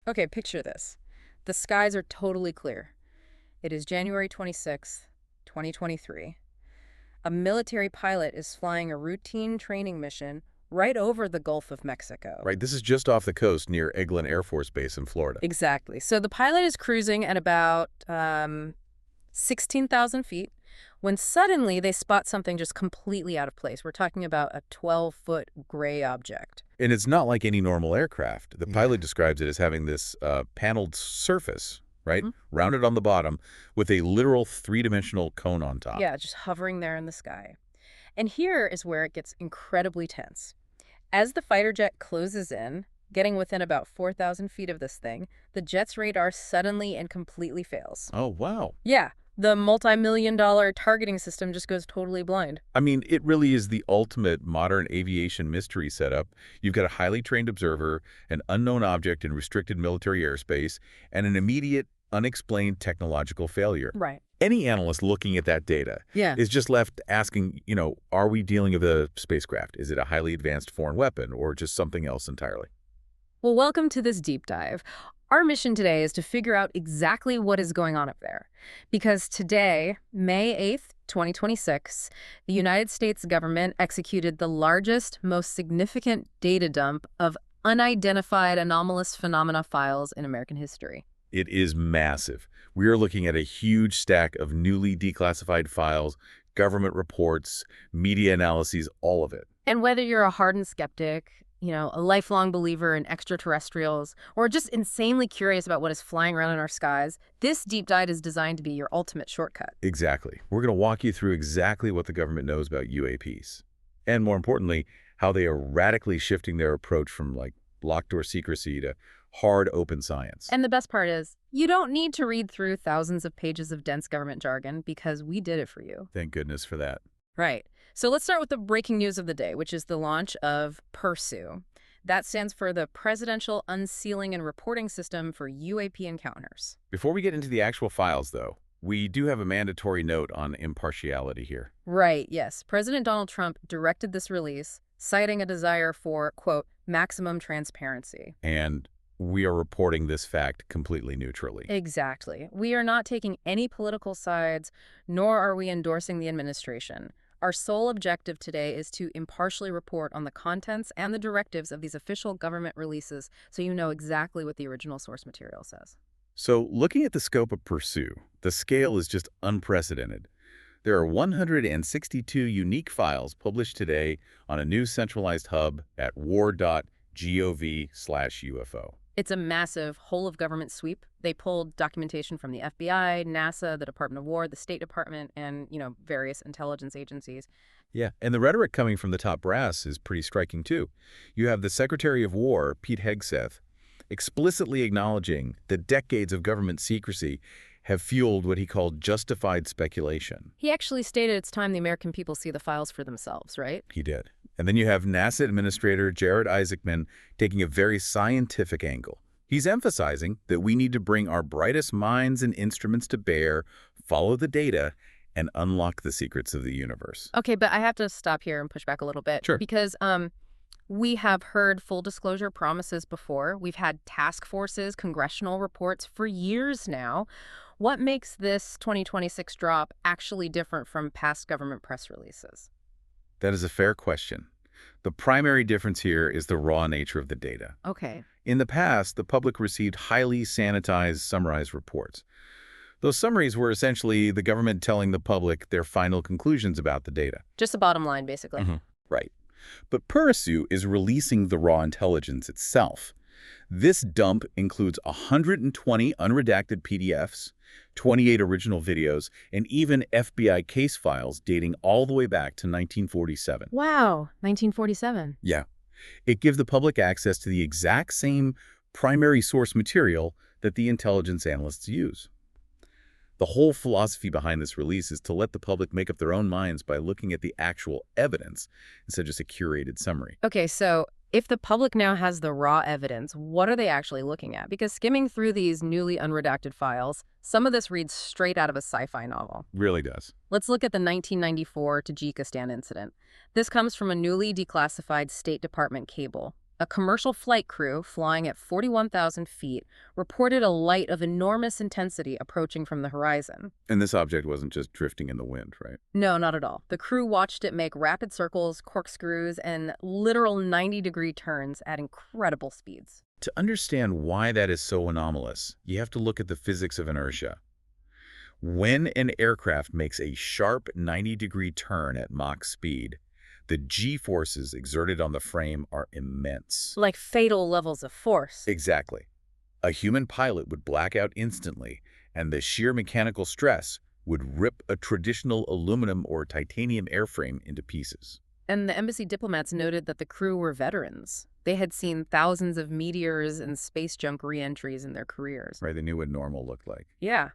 Okay, picture this. The skies are totally clear. It is January 26th, 2023. A military pilot is flying a routine training mission right over the Gulf of Mexico. Right, this is just off the coast near Eglin Air Force Base in Florida. Exactly. So the pilot is cruising at about 16,000 feet when suddenly they spot something just completely out of place. We're talking about a 12-foot gray object. And it's not like any normal aircraft. The pilot describes it as having this paneled surface, right? Rounded on the bottom with a literal three-dimensional cone on top. Yeah, just hovering there in the sky. And here is where it gets incredibly tense. As the fighter jet closes in, getting within about 4,000 feet of this thing, the jet's radar suddenly and completely fails. Oh, wow. Yeah, the multi-million-dollar targeting system just goes totally blind. I mean, it really is the ultimate modern aviation mystery setup. You've got a highly trained observer, an unknown object in restricted military airspace, and an immediate, unexplained technological failure. Right. Any analyst looking at that data is just left asking, are we dealing with a spacecraft? Is it a highly advanced foreign weapon or just something else entirely? Well, welcome to this deep dive. Our mission today is to figure out exactly what is going on up there. Because today, May 8th, 2026, the United States government executed the largest, most significant data dump of unidentified anomalous phenomena files in American history. It is massive. We are looking at a huge stack of newly declassified files, government reports, media analyses, all of it. And whether you're a hardened skeptic, a lifelong believer in extraterrestrials, or just insanely curious about what is flying around in our skies, this deep dive is designed to be your ultimate shortcut. Exactly. We're going to walk you through exactly what the government knows about UAPs. And more importantly, how they are radically shifting their approach from locked door secrecy to hard open science. And the best part is, you don't need to read through thousands of pages of dense government jargon because we did it for you. Thank goodness for that. Right. So let's start with the breaking news of the day, which is the launch of PURSU. That stands for the Presidential Unsealing and Reporting System for UAP Encounters. Before we get into the actual files, though, we do have a mandatory note on impartiality here. Right, yes. President Donald Trump directed this release, citing a desire for, quote, maximum transparency. And we are reporting this fact completely neutrally. Exactly. We are not taking any political sides, nor are we endorsing the administration. Our sole objective today is to impartially report on the contents and the directives of these official government releases so you know exactly what the original source material says. So looking at the scope of PURSU, the scale is just unprecedented. There are 162 unique files published today on a new centralized hub at war.gov/UFO. It's a massive whole-of-government sweep. They pulled documentation from the FBI, NASA, the Department of War, the State Department, and, various intelligence agencies. Yeah, and the rhetoric coming from the top brass is pretty striking, too. You have the Secretary of War, Pete Hegseth, explicitly acknowledging that decades of government secrecy have fueled what he called justified speculation. He actually stated it's time the American people see the files for themselves, right? He did. And then you have NASA Administrator Jared Isaacman taking a very scientific angle. He's emphasizing that we need to bring our brightest minds and instruments to bear, follow the data, and unlock the secrets of the universe. Okay, but I have to stop here and push back a little bit. Sure. Because we have heard full disclosure promises before. We've had task forces, congressional reports for years now. What makes this 2026 drop actually different from past government press releases? That is a fair question. The primary difference here is the raw nature of the data. Okay. In the past, the public received highly sanitized, summarized reports. Those summaries were essentially the government telling the public their final conclusions about the data. Just the bottom line, basically. Right. But PURSU is releasing the raw intelligence itself. This dump includes 120 unredacted PDFs, 28 original videos, and even FBI case files dating all the way back to 1947. Wow, 1947. Yeah. It gives the public access to the exact same primary source material that the intelligence analysts use. The whole philosophy behind this release is to let the public make up their own minds by looking at the actual evidence instead of just a curated summary. Okay, so if the public now has the raw evidence, what are they actually looking at? Because skimming through these newly unredacted files, some of this reads straight out of a sci-fi novel. Really does. Let's look at the 1994 Tajikistan incident. This comes from a newly declassified State Department cable. A commercial flight crew flying at 41,000 feet reported a light of enormous intensity approaching from the horizon. And this object wasn't just drifting in the wind, right? No, not at all. The crew watched it make rapid circles, corkscrews, and literal 90-degree turns at incredible speeds. To understand why that is so anomalous, you have to look at the physics of inertia. When an aircraft makes a sharp 90-degree turn at Mach speed, the G-forces exerted on the frame are immense. Like fatal levels of force. Exactly. A human pilot would black out instantly, and the sheer mechanical stress would rip a traditional aluminum or titanium airframe into pieces. And the embassy diplomats noted that the crew were veterans. They had seen thousands of meteors and space junk re-entries in their careers. Right, they knew what normal looked like. Yeah.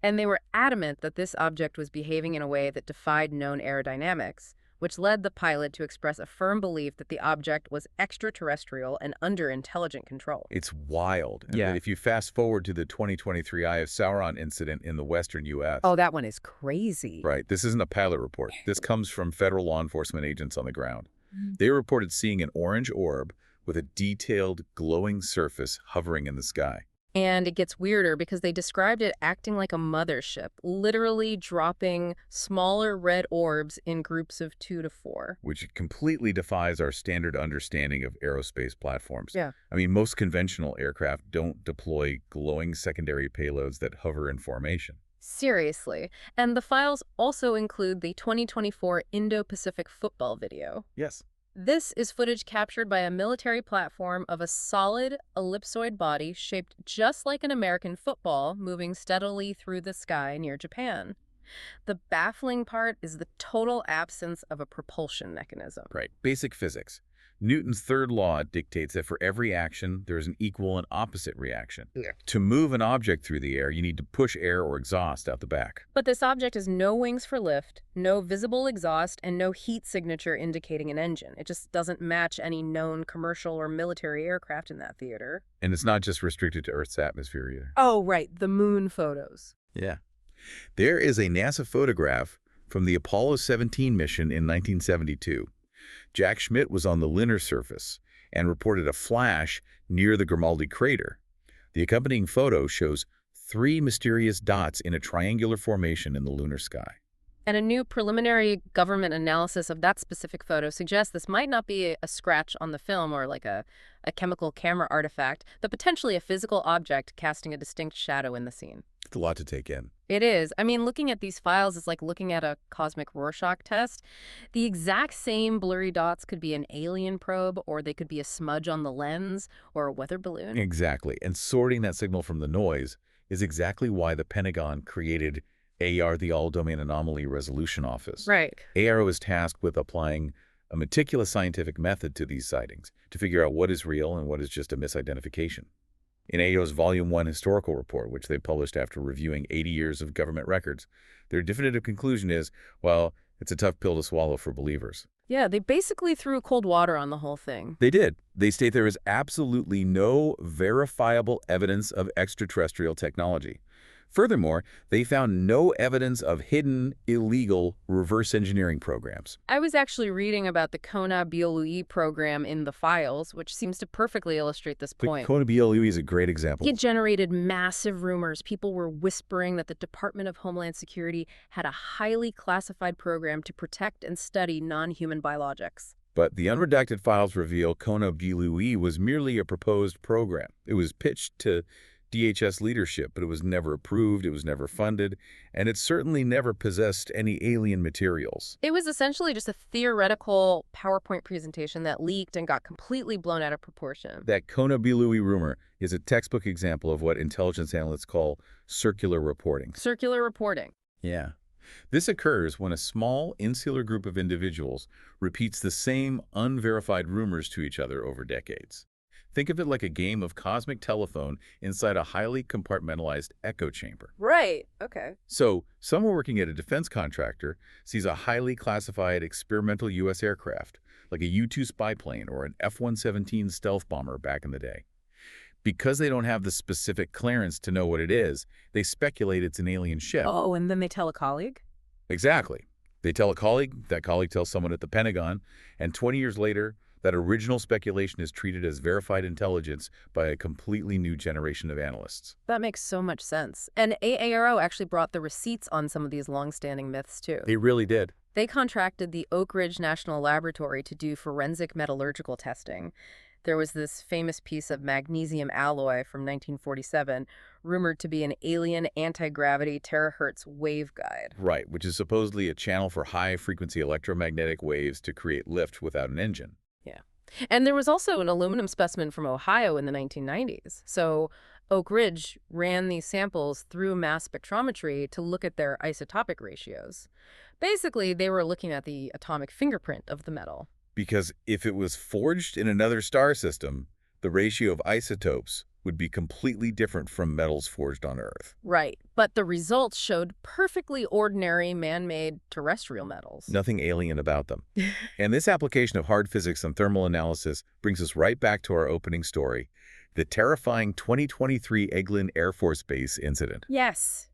And they were adamant that this object was behaving in a way that defied known aerodynamics, which led the pilot to express a firm belief that the object was extraterrestrial and under intelligent control. It's wild. And Yeah. then if you fast forward to the 2023 Eye of Sauron incident in the western U.S. Oh, that one is crazy. Right, this isn't a pilot report. This comes from federal law enforcement agents on the ground. They reported seeing an orange orb with a detailed, glowing surface hovering in the sky. And it gets weirder because they described it acting like a mothership, literally dropping smaller red orbs in groups of 2 to 4. Which completely defies our standard understanding of aerospace platforms. Yeah. I mean, most conventional aircraft don't deploy glowing secondary payloads that hover in formation. Seriously. And the files also include the 2024 Indo-Pacific football video. Yes. This is footage captured by a military platform of a solid ellipsoid body shaped just like an American football moving steadily through the sky near Japan. The baffling part is the total absence of a propulsion mechanism. Right. Basic physics. Newton's third law dictates that for every action, there is an equal and opposite reaction. Yeah. To move an object through the air, you need to push air or exhaust out the back. But this object has no wings for lift, no visible exhaust, and no heat signature indicating an engine. It just doesn't match any known commercial or military aircraft in that theater. And it's not just restricted to Earth's atmosphere either. Oh, right, the moon photos. Yeah. There is a NASA photograph from the Apollo 17 mission in 1972. Jack Schmitt was on the lunar surface and reported a flash near the Grimaldi crater. The accompanying photo shows 3 mysterious dots in a triangular formation in the lunar sky. And a new preliminary government analysis of that specific photo suggests this might not be a scratch on the film or like a chemical camera artifact, but potentially a physical object casting a distinct shadow in the scene. It's a lot to take in. It is. I mean, looking at these files is like looking at a cosmic Rorschach test. The exact same blurry dots could be an alien probe, or they could be a smudge on the lens, or a weather balloon. Exactly. And sorting that signal from the noise is exactly why the Pentagon created AR, the All-Domain Anomaly Resolution Office. Right. AR was tasked with applying a meticulous scientific method to these sightings to figure out what is real and what is just a misidentification. In AO's Volume 1 historical report, which they published after reviewing 80 years of government records, their definitive conclusion is, well, it's a tough pill to swallow for believers. Yeah, they basically threw cold water on the whole thing. They did. They state there is absolutely no verifiable evidence of extraterrestrial technology. Furthermore, they found no evidence of hidden, illegal reverse engineering programs. I was actually reading about the Kona BLUE program in the files, which seems to perfectly illustrate this The point. Kona BLUE is a great example. It generated massive rumors. People were whispering that the Department of Homeland Security had a highly classified program to protect and study non-human biologics. But the unredacted files reveal Kona BLUE was merely a proposed program. It was pitched to DHS leadership, but it was never approved, it was never funded, and it certainly never possessed any alien materials. It was essentially just a theoretical PowerPoint presentation that leaked and got completely blown out of proportion. That Kona BLUE rumor is a textbook example of what intelligence analysts call circular reporting. Circular reporting. Yeah. This occurs when a small, insular group of individuals repeats the same unverified rumors to each other over decades. Think of it like a game of cosmic telephone inside a highly compartmentalized echo chamber. Right. Okay. So, someone working at a defense contractor sees a highly classified experimental U.S. aircraft, like a U-2 spy plane or an F-117 stealth bomber back in the day. Because they don't have the specific clearance to know what it is, they speculate it's an alien ship. Oh, and then they tell a colleague? Exactly. They tell a colleague, that colleague tells someone at the Pentagon, and 20 years later, That original speculation is treated as verified intelligence by a completely new generation of analysts. That makes so much sense. And AARO actually brought the receipts on some of these long-standing myths, too. They really did. They contracted the Oak Ridge National Laboratory to do forensic metallurgical testing. There was this famous piece of magnesium alloy from 1947, rumored to be an alien anti-gravity terahertz waveguide. Right, which is supposedly a channel for high-frequency electromagnetic waves to create lift without an engine. Yeah. And there was also an aluminum specimen from Ohio in the 1990s. So Oak Ridge ran these samples through mass spectrometry to look at their isotopic ratios. Basically, they were looking at the atomic fingerprint of the metal. Because if it was forged in another star system, the ratio of isotopes would be completely different from metals forged on Earth. Right. But the results showed perfectly ordinary man-made terrestrial metals. Nothing alien about them. And this application of hard physics and thermal analysis brings us right back to our opening story, the terrifying 2023 Eglin Air Force Base incident. Yes.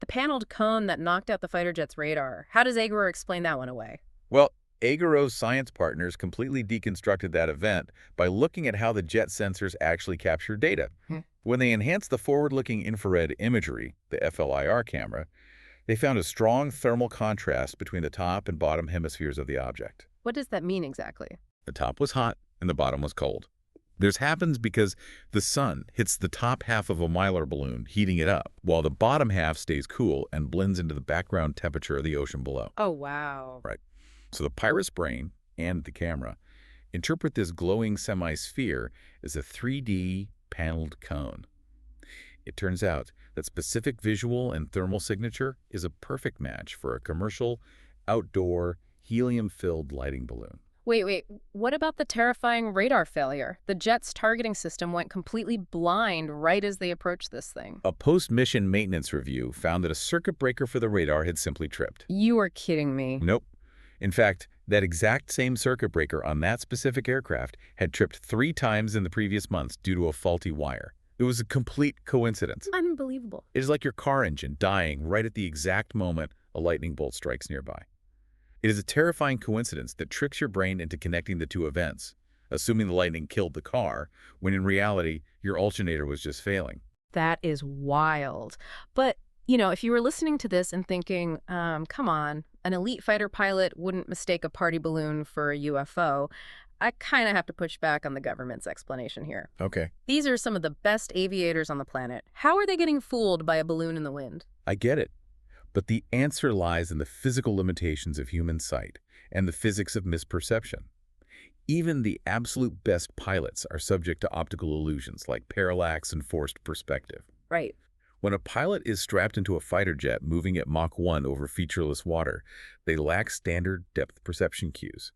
The paneled cone that knocked out the fighter jet's radar. How does Aguirre explain that one away? Well, Aguirre's science partners completely deconstructed that event by looking at how the jet sensors actually capture data. When they enhanced the forward-looking infrared imagery, the FLIR camera, they found a strong thermal contrast between the top and bottom hemispheres of the object. What does that mean exactly? The top was hot and the bottom was cold. This happens because the sun hits the top half of a Mylar balloon, heating it up, while the bottom half stays cool and blends into the background temperature of the ocean below. Oh, wow. Right. So the pilot's brain and the camera interpret this glowing semi-sphere as a 3D paneled cone. It turns out that specific visual and thermal signature is a perfect match for a commercial, outdoor, helium-filled lighting balloon. Wait. What about the terrifying radar failure? The jet's targeting system went completely blind right as they approached this thing. A post-mission maintenance review found that a circuit breaker for the radar had simply tripped. You are kidding me. Nope. In fact, that exact same circuit breaker on that specific aircraft had tripped 3 times in the previous months due to a faulty wire. It was a complete coincidence. Unbelievable. It is like your car engine dying right at the exact moment a lightning bolt strikes nearby. It is a terrifying coincidence that tricks your brain into connecting the two events, assuming the lightning killed the car, when in reality, your alternator was just failing. That is wild. But, if you were listening to this and thinking, come on, an elite fighter pilot wouldn't mistake a party balloon for a UFO, I kind of have to push back on the government's explanation here. Okay. These are some of the best aviators on the planet. How are they getting fooled by a balloon in the wind? I get it. But the answer lies in the physical limitations of human sight and the physics of misperception. Even the absolute best pilots are subject to optical illusions like parallax and forced perspective. Right. When a pilot is strapped into a fighter jet moving at Mach 1 over featureless water, they lack standard depth perception cues.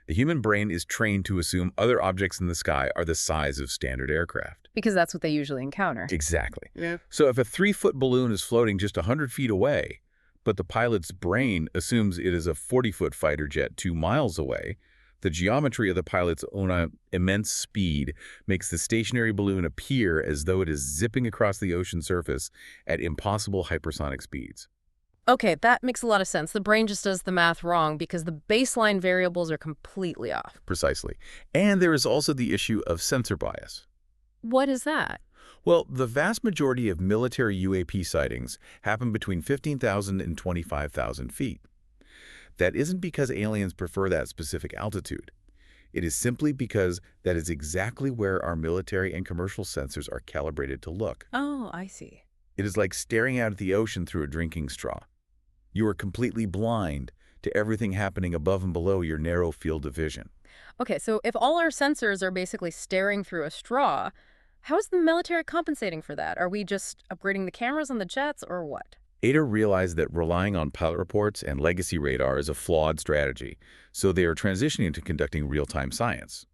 The human brain is trained to assume other objects in the sky are the size of standard aircraft. Because that's what they usually encounter. Exactly. Yeah. So if a 3-foot balloon is floating just 100 feet away, but the pilot's brain assumes it is a 40-foot fighter jet 2 miles away, the geometry of the pilot's own immense speed makes the stationary balloon appear as though it is zipping across the ocean surface at impossible hypersonic speeds. Okay, that makes a lot of sense. The brain just does the math wrong because the baseline variables are completely off. Precisely. And there is also the issue of sensor bias. What is that? Well, the vast majority of military UAP sightings happen between 15,000 and 25,000 feet. That isn't because aliens prefer that specific altitude. It is simply because that is exactly where our military and commercial sensors are calibrated to look. Oh, I see. It is like staring out at the ocean through a drinking straw. You are completely blind to everything happening above and below your narrow field of vision. Okay, so if all our sensors are basically staring through a straw, how is the military compensating for that? Are we just upgrading the cameras on the jets or what? ADA realized that relying on pilot reports and legacy radar is a flawed strategy, so they are transitioning to conducting real-time science.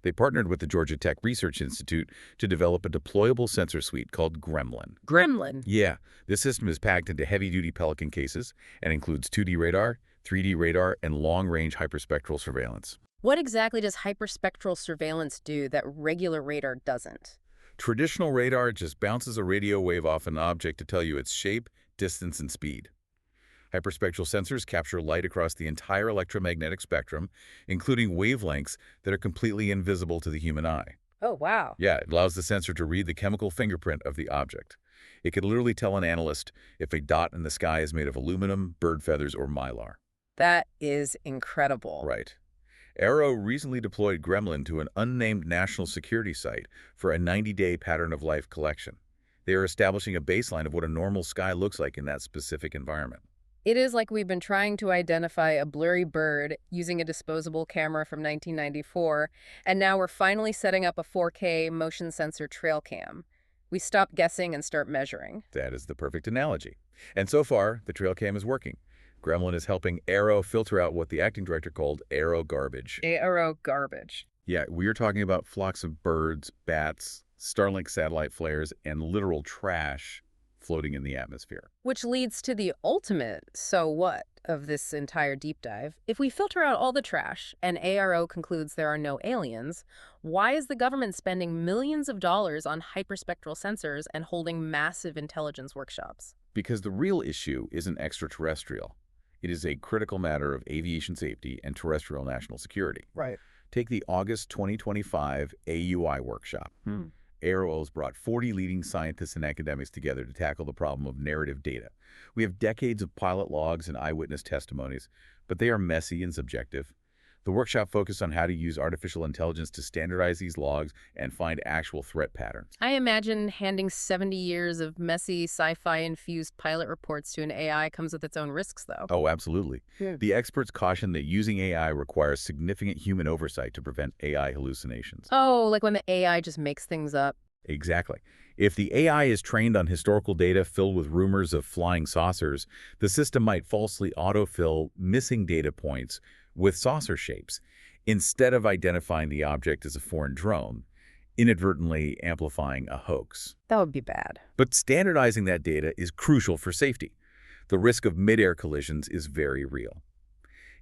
They partnered with the Georgia Tech Research Institute to develop a deployable sensor suite called Gremlin. Gremlin? Yeah, this system is packed into heavy-duty Pelican cases and includes 2D radar, 3D radar, and long-range hyperspectral surveillance. What exactly does hyperspectral surveillance do that regular radar doesn't? Traditional radar just bounces a radio wave off an object to tell you its shape, distance, and speed. Hyperspectral sensors capture light across the entire electromagnetic spectrum, including wavelengths that are completely invisible to the human eye. Oh, wow. Yeah, it allows the sensor to read the chemical fingerprint of the object. It can literally tell an analyst if a dot in the sky is made of aluminum, bird feathers, or mylar. That is incredible. Right. Arrow recently deployed Gremlin to an unnamed national security site for a 90-day pattern of life collection. They are establishing a baseline of what a normal sky looks like in that specific environment. It is like we've been trying to identify a blurry bird using a disposable camera from 1994, and now we're finally setting up a 4K motion sensor trail cam. We stop guessing and start measuring. That is the perfect analogy. And so far, the trail cam is working. Gremlin is helping Arrow filter out what the acting director called Arrow garbage. Aero garbage. Yeah, we are talking about flocks of birds, bats, Starlink satellite flares, and literal trash floating in the atmosphere. Which leads to the ultimate so what of this entire deep dive. If we filter out all the trash and ARO concludes there are no aliens, why is the government spending millions of dollars on hyperspectral sensors and holding massive intelligence workshops? Because the real issue isn't extraterrestrial. It is a critical matter of aviation safety and terrestrial national security. Right. Take the August 2025 AUI workshop. Aero has brought 40 leading scientists and academics together to tackle the problem of narrative data. We have decades of pilot logs and eyewitness testimonies, but they are messy and subjective. The workshop focused on how to use artificial intelligence to standardize these logs and find actual threat patterns. I imagine handing 70 years of messy sci-fi-infused pilot reports to an AI comes with its own risks, though. Oh, absolutely. Yeah. The experts caution that using AI requires significant human oversight to prevent AI hallucinations. Oh, like when the AI just makes things up. Exactly. If the AI is trained on historical data filled with rumors of flying saucers, the system might falsely autofill missing data points with saucer shapes, instead of identifying the object as a foreign drone, inadvertently amplifying a hoax. That would be bad. But standardizing that data is crucial for safety. The risk of mid-air collisions is very real.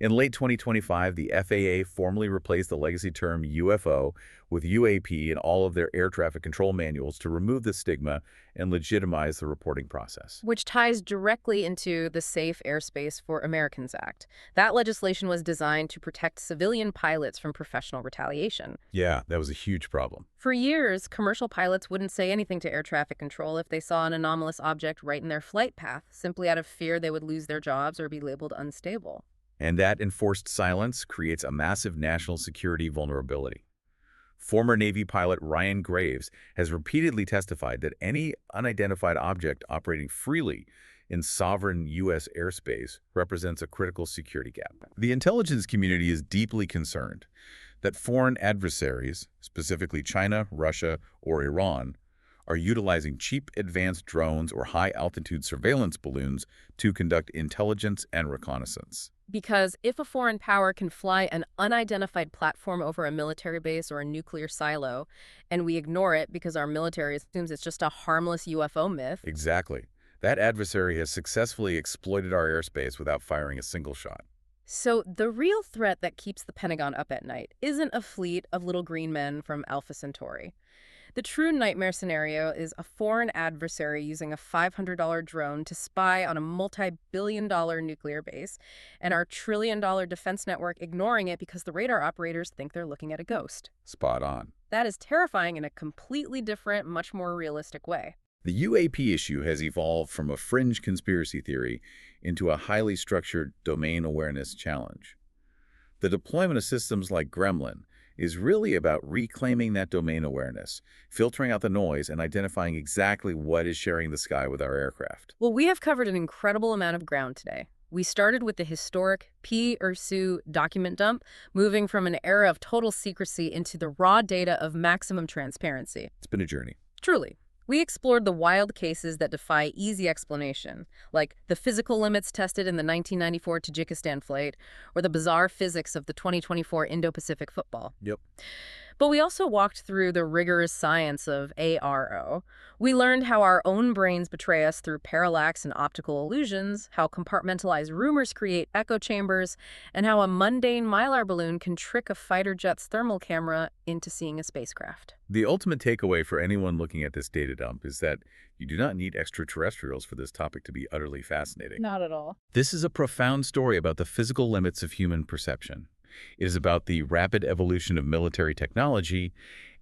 In late 2025, the FAA formally replaced the legacy term UFO with UAP in all of their air traffic control manuals to remove the stigma and legitimize the reporting process. Which ties directly into the Safe Airspace for Americans Act. That legislation was designed to protect civilian pilots from professional retaliation. Yeah, that was a huge problem. For years, commercial pilots wouldn't say anything to air traffic control if they saw an anomalous object right in their flight path, simply out of fear they would lose their jobs or be labeled unstable. And that enforced silence creates a massive national security vulnerability. Former Navy pilot Ryan Graves has repeatedly testified that any unidentified object operating freely in sovereign U.S. airspace represents a critical security gap. The intelligence community is deeply concerned that foreign adversaries, specifically China, Russia, or Iran, are utilizing cheap advanced drones or high-altitude surveillance balloons to conduct intelligence and reconnaissance. Because if a foreign power can fly an unidentified platform over a military base or a nuclear silo, and we ignore it because our military assumes it's just a harmless UFO myth. Exactly. That adversary has successfully exploited our airspace without firing a single shot. So the real threat that keeps the Pentagon up at night isn't a fleet of little green men from Alpha Centauri. The true nightmare scenario is a foreign adversary using a $500 drone to spy on a multi-billion-dollar nuclear base, and our trillion-dollar defense network ignoring it because the radar operators think they're looking at a ghost. Spot on. That is terrifying in a completely different, much more realistic way. The UAP issue has evolved from a fringe conspiracy theory into a highly structured domain awareness challenge. The deployment of systems like Gremlin is really about reclaiming that domain awareness, filtering out the noise, and identifying exactly what is sharing the sky with our aircraft. Well, we have covered an incredible amount of ground today. We started with the historic P-URSU document dump, moving from an era of total secrecy into the raw data of maximum transparency. It's been a journey. Truly. We explored the wild cases that defy easy explanation, like the physical limits tested in the 1994 Tajikistan flight, or the bizarre physics of the 2024 Indo-Pacific football. Yep. But we also walked through the rigorous science of ARO. We learned how our own brains betray us through parallax and optical illusions, how compartmentalized rumors create echo chambers, and how a mundane mylar balloon can trick a fighter jet's thermal camera into seeing a spacecraft. The ultimate takeaway for anyone looking at this data dump is that you do not need extraterrestrials for this topic to be utterly fascinating. Not at all. This is a profound story about the physical limits of human perception. It is about the rapid evolution of military technology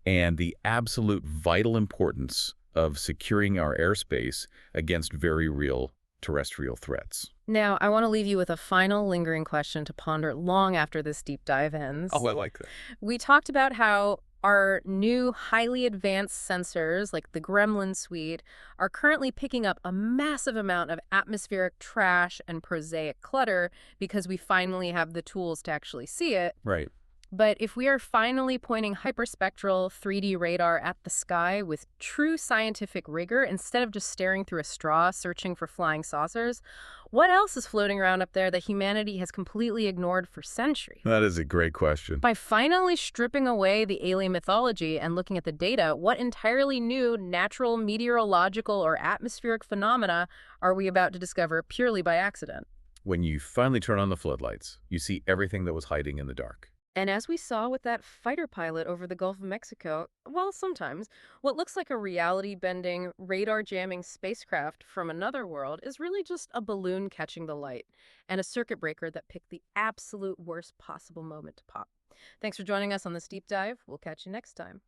and the absolute vital importance of securing our airspace against very real terrestrial threats. Now, I want to leave you with a final lingering question to ponder long after this deep dive ends. Oh, I like that. We talked about how our new highly advanced sensors, like the Gremlin suite, are currently picking up a massive amount of atmospheric trash and prosaic clutter because we finally have the tools to actually see it. Right. But if we are finally pointing hyperspectral 3D radar at the sky with true scientific rigor instead of just staring through a straw searching for flying saucers, what else is floating around up there that humanity has completely ignored for centuries? That is a great question. By finally stripping away the alien mythology and looking at the data, what entirely new natural meteorological or atmospheric phenomena are we about to discover purely by accident? When you finally turn on the floodlights, you see everything that was hiding in the dark. And as we saw with that fighter pilot over the Gulf of Mexico, well, sometimes what looks like a reality-bending, radar-jamming spacecraft from another world is really just a balloon catching the light and a circuit breaker that picked the absolute worst possible moment to pop. Thanks for joining us on this deep dive. We'll catch you next time.